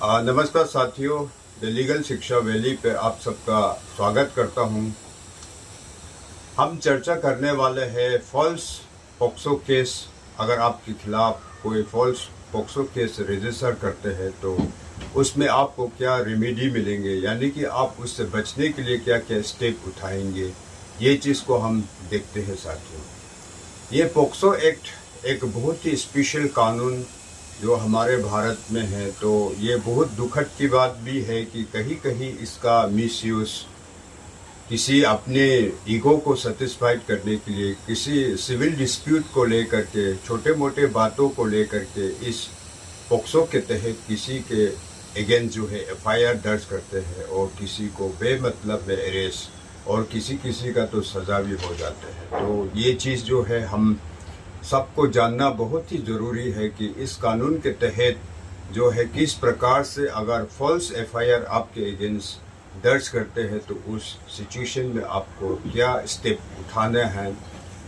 नमस्कार साथियों, the legal शिक्षा वैली पे आप सबका स्वागत करता हूं। हम चर्चा करने वाले हैं फॉल्स पॉक्सो केस। अगर आपके खिलाफ कोई फॉल्स पॉक्सो केस रजिस्टर करते हैं तो उसमें आपको क्या रेमेडी मिलेंगे, यानी कि आप उससे बचने के लिए क्या क्या स्टेप उठाएंगे, ये चीज़ को हम देखते हैं साथियों। ये पॉक्सो एक्ट एक बहुत ही स्पेशल कानून जो हमारे भारत में है, तो ये बहुत दुखद की बात भी है कि कहीं कहीं इसका मिसयूज़ किसी अपने ईगो को सेटिस्फाइड करने के लिए, किसी सिविल डिस्प्यूट को लेकर के, छोटे मोटे बातों को लेकर के इस पॉक्सो के तहत किसी के अगेंस्ट जो है एफआईआर दर्ज करते हैं और किसी को बेमतलब में अरेस्ट और किसी का तो सज़ा भी हो जाते हैं। तो ये चीज़ जो है हम सबको जानना बहुत ही ज़रूरी है कि इस कानून के तहत जो है किस प्रकार से अगर फॉल्स एफआईआर आपके अगेंस्ट दर्ज करते हैं तो उस सिचुएशन में आपको क्या स्टेप उठाने हैं,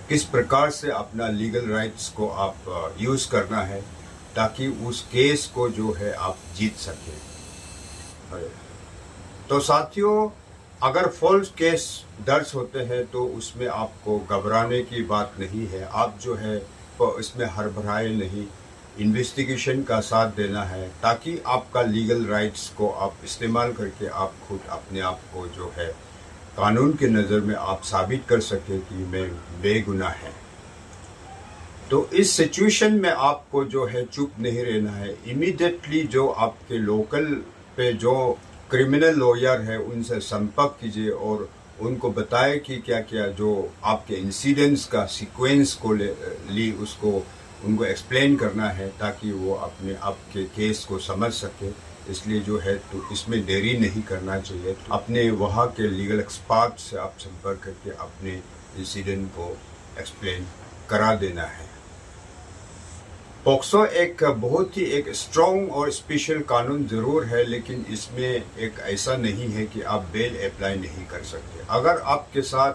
किस प्रकार से अपना लीगल राइट्स को आप यूज़ करना है ताकि उस केस को जो है आप जीत सकें। तो साथियों, अगर फॉल्स केस दर्ज होते हैं तो उसमें आपको घबराने की बात नहीं है। आप जो है तो इसमें हड़बड़ाए नहीं, इन्वेस्टिगेशन का साथ देना है ताकि आपका लीगल राइट्स को आप इस्तेमाल करके आप खुद अपने आप को जो है कानून के नज़र में आप साबित कर सकें कि मैं बेगुनाह है। तो इस सिचुएशन में आपको जो है चुप नहीं रहना है। इमीडिएटली जो आपके लोकल पे जो क्रिमिनल लॉयर है उनसे संपर्क कीजिए और उनको बताएं कि क्या क्या जो आपके इंसिडेंट्स का सीक्वेंस को ली उसको उनको एक्सप्लेन करना है ताकि वो अपने आपके केस को समझ सके। इसलिए जो है तो इसमें देरी नहीं करना चाहिए। तो अपने वहाँ के लीगल एक्सपर्ट से आप संपर्क करके अपने इंसिडेंट को एक्सप्लेन करा देना है। पॉक्सो एक बहुत ही एक स्ट्रॉन्ग और स्पेशल कानून ज़रूर है, लेकिन इसमें एक ऐसा नहीं है कि आप बेल अप्लाई नहीं कर सकते। अगर आपके साथ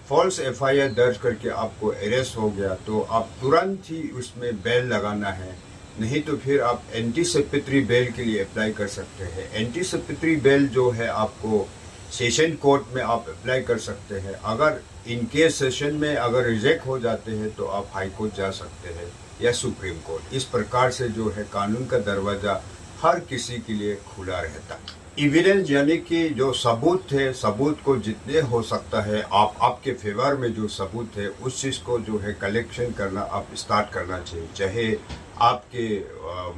फॉल्स एफआईआर दर्ज करके आपको अरेस्ट हो गया तो आप तुरंत ही उसमें बेल लगाना है, नहीं तो फिर आप एंटीसिपेटरी बेल के लिए अप्लाई कर सकते हैं। एंटीसिपेटरी बेल जो है आपको सेशन कोर्ट में आप अप्लाई कर सकते हैं। अगर इनके सेशन में अगर रिजेक्ट हो जाते हैं तो आप हाई कोर्ट जा सकते हैं या सुप्रीम कोर्ट। इस प्रकार से जो है कानून का दरवाज़ा हर किसी के लिए खुला रहता है। एविडेंस यानी कि जो सबूत है, सबूत को जितने हो सकता है आपके फेवर में जो सबूत है उस चीज़ को जो है कलेक्शन करना आप स्टार्ट करना चाहिए। चाहे आपके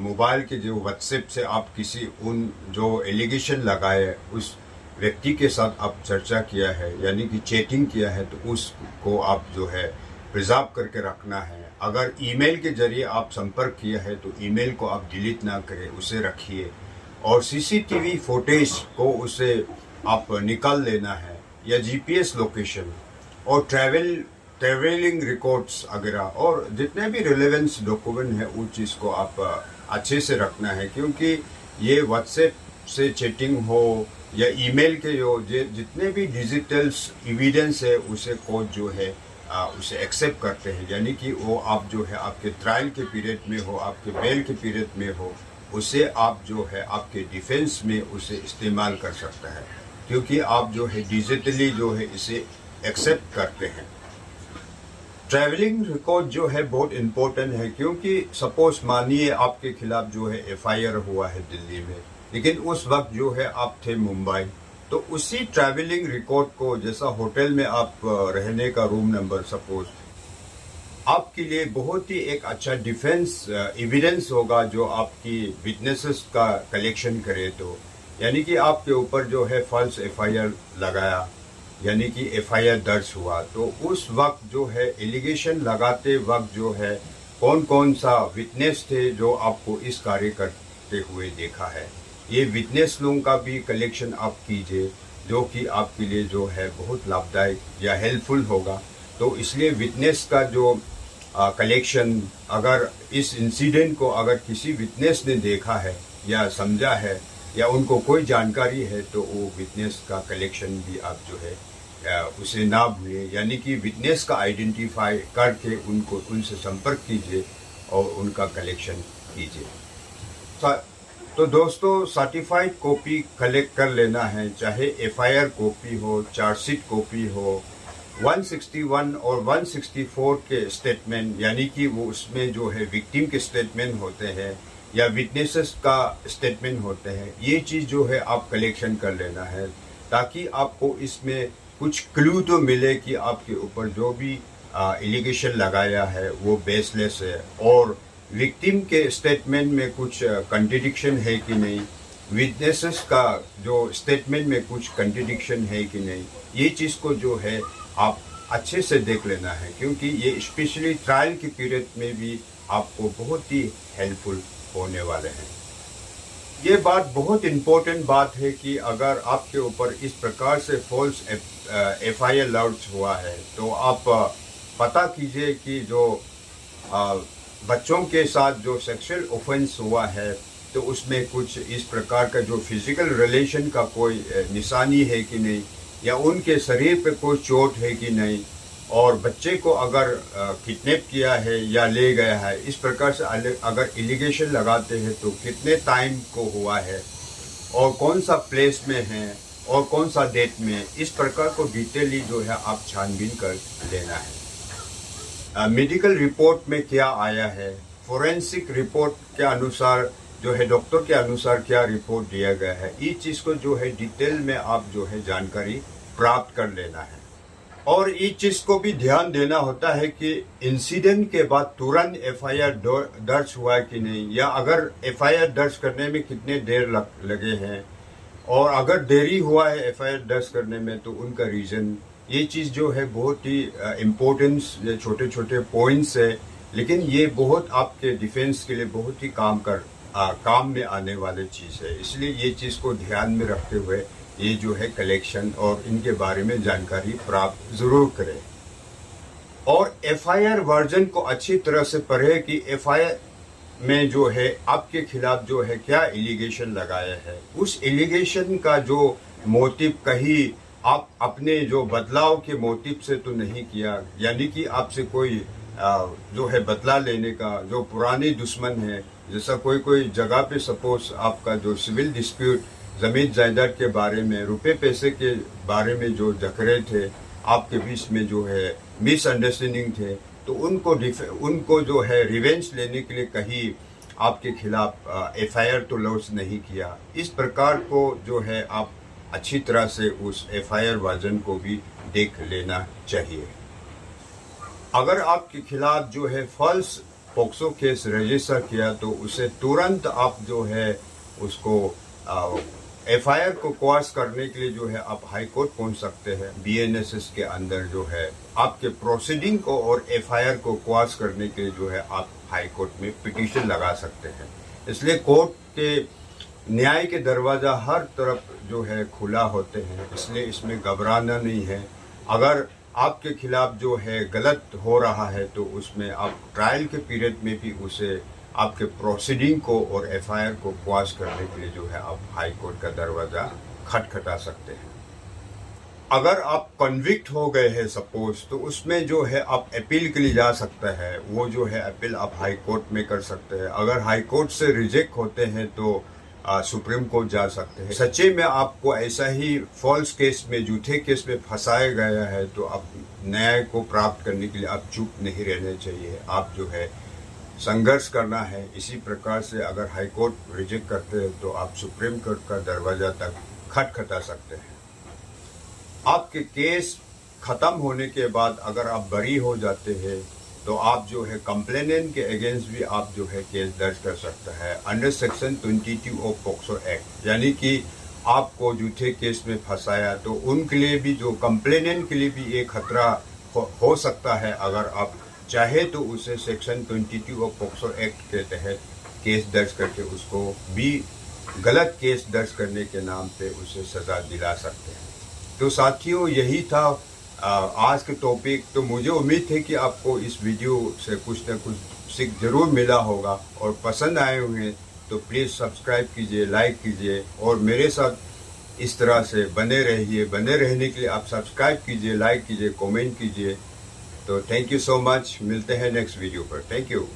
मोबाइल के जो व्हाट्सएप से आप किसी उन जो एलिगेशन लगाए उस व्यक्ति के साथ आप चर्चा किया है, यानी कि चैटिंग किया है, तो उसको आप जो है प्रिजर्व करके रखना है। अगर ईमेल के जरिए आप संपर्क किया है तो ईमेल को आप डिलीट ना करें, उसे रखिए। और सीसीटीवी फुटेज को उसे आप निकाल लेना है, या जीपीएस लोकेशन और ट्रैवलिंग रिकॉर्ड्स वगैरह और जितने भी रिलेवेंस डॉक्यूमेंट है उस चीज़ को आप अच्छे से रखना है। क्योंकि ये व्हाट्सएप से चैटिंग हो या ईमेल के जो जितने भी डिजिटल्स एविडेंस है उसे कोर्ट जो है उसे एक्सेप्ट करते हैं। यानी कि वो आप जो है आपके ट्रायल के पीरियड में हो, आपके बेल के पीरियड में हो, उसे आप जो है आपके डिफेंस में उसे इस्तेमाल कर सकता है, क्योंकि आप जो है डिजिटली जो है इसे एक्सेप्ट करते हैं। ट्रैवलिंग रिकॉर्ड जो है बहुत इम्पोर्टेंट है, क्योंकि सपोज मानिए आपके खिलाफ जो है एफआईआर हुआ है दिल्ली में, लेकिन उस वक्त जो है आप थे मुंबई, तो उसी ट्रैवलिंग रिकॉर्ड को, जैसा होटल में आप रहने का रूम नंबर सपोज, आपके लिए बहुत ही एक अच्छा डिफेंस एविडेंस होगा जो आपकी विटनेसेस का कलेक्शन करे। तो यानी कि आपके ऊपर जो है फॉल्स एफआईआर लगाया, यानी कि एफआईआर दर्ज हुआ, तो उस वक्त जो है एलिगेशन लगाते वक्त जो है कौन कौन सा विटनेस थे जो आपको इस कार्य करते हुए देखा है, ये विटनेस लोगों का भी कलेक्शन आप कीजिए, जो कि आपके लिए जो है बहुत लाभदायक या हेल्पफुल होगा। तो इसलिए विटनेस का जो कलेक्शन, अगर इस इंसिडेंट को अगर किसी विटनेस ने देखा है या समझा है या उनको कोई जानकारी है, तो वो विटनेस का कलेक्शन भी आप जो है उसे ना भूलिए। यानी कि विटनेस का आइडेंटिफाई करके उनसे संपर्क कीजिए और उनका कलेक्शन कीजिए। तो दोस्तों सर्टिफाइड कॉपी कलेक्ट कर लेना है, चाहे एफआईआर कॉपी हो, चार्जशीट कॉपी हो, 161 और 164 के स्टेटमेंट, यानी कि वो उसमें जो है विक्टिम के स्टेटमेंट होते हैं या विटनेसेस का स्टेटमेंट होते हैं, ये चीज़ जो है आप कलेक्शन कर लेना है, ताकि आपको इसमें कुछ क्लू तो मिले कि आपके ऊपर जो भी एलिगेशन लगाया है वो बेसलेस है, और विक्टिम के स्टेटमेंट में कुछ कंट्रडिक्शन है कि नहीं, विटनेसेस का जो स्टेटमेंट में कुछ कंट्रडिक्शन है कि नहीं, ये चीज़ को जो है आप अच्छे से देख लेना है, क्योंकि ये स्पेशली ट्रायल की पीरियड में भी आपको बहुत ही हेल्पफुल होने वाले हैं। ये बात बहुत इम्पोर्टेंट बात है कि अगर आपके ऊपर इस प्रकार से फॉल्स एफआईआर लॉन्च हुआ है तो आप पता कीजिए कि जो बच्चों के साथ जो सेक्सुअल ऑफेंस हुआ है तो उसमें कुछ इस प्रकार का जो फिजिकल रिलेशन का कोई निशानी है कि नहीं, या उनके शरीर पे कोई चोट है कि नहीं, और बच्चे को अगर किडनैप किया है या ले गया है, इस प्रकार से अगर एलिगेशन लगाते हैं तो कितने टाइम को हुआ है और कौन सा प्लेस में है और कौन सा डेट में, इस प्रकार को डिटेली जो है आप छानबीन कर लेना है। मेडिकल रिपोर्ट में क्या आया है, फोरेंसिक रिपोर्ट के अनुसार जो है डॉक्टर के अनुसार क्या रिपोर्ट दिया गया है, इस चीज़ को जो है डिटेल में आप जो है जानकारी प्राप्त कर लेना है। और इस चीज़ को भी ध्यान देना होता है कि इंसिडेंट के बाद तुरंत एफआईआर दर्ज हुआ कि नहीं, या अगर एफआईआर दर्ज करने में कितने देर लगे हैं, और अगर देरी हुआ है एफआईआर दर्ज करने में तो उनका रीज़न, ये चीज़ जो है बहुत ही इम्पोर्टेंस, ये छोटे छोटे पॉइंट्स है, लेकिन ये बहुत आपके डिफेंस के लिए बहुत ही काम में आने वाली चीज़ है। इसलिए ये चीज़ को ध्यान में रखते हुए ये जो है कलेक्शन और इनके बारे में जानकारी प्राप्त ज़रूर करें, और एफआईआर वर्जन को अच्छी तरह से पढ़े कि एफआईआर में जो है आपके खिलाफ जो है क्या एलिगेशन लगाया है, उस एलिगेशन का जो मोटिव कहीं आप अपने जो बदलाव के मोटिव से तो नहीं किया, यानी कि आपसे कोई जो है बदला लेने का जो पुरानी दुश्मन है, जैसा कोई जगह पे सपोज आपका जो सिविल डिस्प्यूट ज़मीन जायदाद के बारे में, रुपए पैसे के बारे में जो झगड़े थे आपके बीच में, जो है मिसअंडरस्टैंडिंग थे, तो उनको जो है रिवेंज लेने के लिए कहीं आपके खिलाफ एफआईआर तो लॉन्च नहीं किया। इस प्रकार को जो है आप अच्छी तरह से उस एफआईआर वर्जन को भी देख लेना चाहिए। अगर आपके खिलाफ जो है फॉल्स पॉक्सो केस रजिस्टर किया तो उसे तुरंत आप जो है उसको एफआईआर को क्वाश करने के लिए जो है आप हाई कोर्ट पहुंच सकते हैं। बीएनएसएस के अंदर जो है आपके प्रोसीडिंग को और एफआईआर को क्वाश करने के लिए जो है आप हाई कोर्ट में पिटीशन लगा सकते हैं। इसलिए कोर्ट के न्याय के दरवाज़ा हर तरफ जो है खुला होते हैं, इसलिए इसमें घबराना नहीं है। अगर आपके खिलाफ जो है गलत हो रहा है तो उसमें आप ट्रायल के पीरियड में भी उसे आपके प्रोसीडिंग को और एफआईआर को क्वाश करने के लिए जो है आप हाई कोर्ट का दरवाज़ा खटखटा सकते हैं। अगर आप कन्विक्ट हो गए हैं सपोज, तो उसमें जो है आप अपील के लिए जा सकते हैं, वो जो है अपील आप हाई कोर्ट में कर सकते हैं। अगर हाई कोर्ट से रिजेक्ट होते हैं तो सुप्रीम कोर्ट जा सकते हैं। सच्चे में आपको ऐसा ही फॉल्स केस में, झूठे केस में फंसाया गया है तो आप न्याय को प्राप्त करने के लिए आप चुप नहीं रहना चाहिए, आप जो है संघर्ष करना है। इसी प्रकार से अगर हाई कोर्ट रिजेक्ट करते हैं तो आप सुप्रीम कोर्ट का दरवाज़ा तक खटखटा सकते हैं। आपके केस ख़त्म होने के बाद अगर आप बरी हो जाते हैं तो आप जो है कंप्लेनेंट के अगेंस्ट भी आप जो है केस दर्ज कर सकते हैं under section 22 of POCSO act. यानी कि आपको झूठे केस में फंसाया तो उनके लिए भी, जो कंप्लेनेंट के लिए भी एक खतरा हो सकता है। अगर आप चाहे तो उसे सेक्शन 22 ऑफ पॉक्सो एक्ट के तहत केस दर्ज करके उसको भी गलत केस दर्ज करने के नाम पे उसे सज़ा दिला सकते हैं। तो साथियों, यही था आज के टॉपिक। तो मुझे उम्मीद है कि आपको इस वीडियो से कुछ न कुछ सीख जरूर मिला होगा, और पसंद आए होंगे तो प्लीज़ सब्सक्राइब कीजिए, लाइक कीजिए, और मेरे साथ इस तरह से बने रहिए। बने रहने के लिए आप सब्सक्राइब कीजिए, लाइक कीजिए, कमेंट कीजिए। तो थैंक यू सो मच। मिलते हैं नेक्स्ट वीडियो पर। Thank you.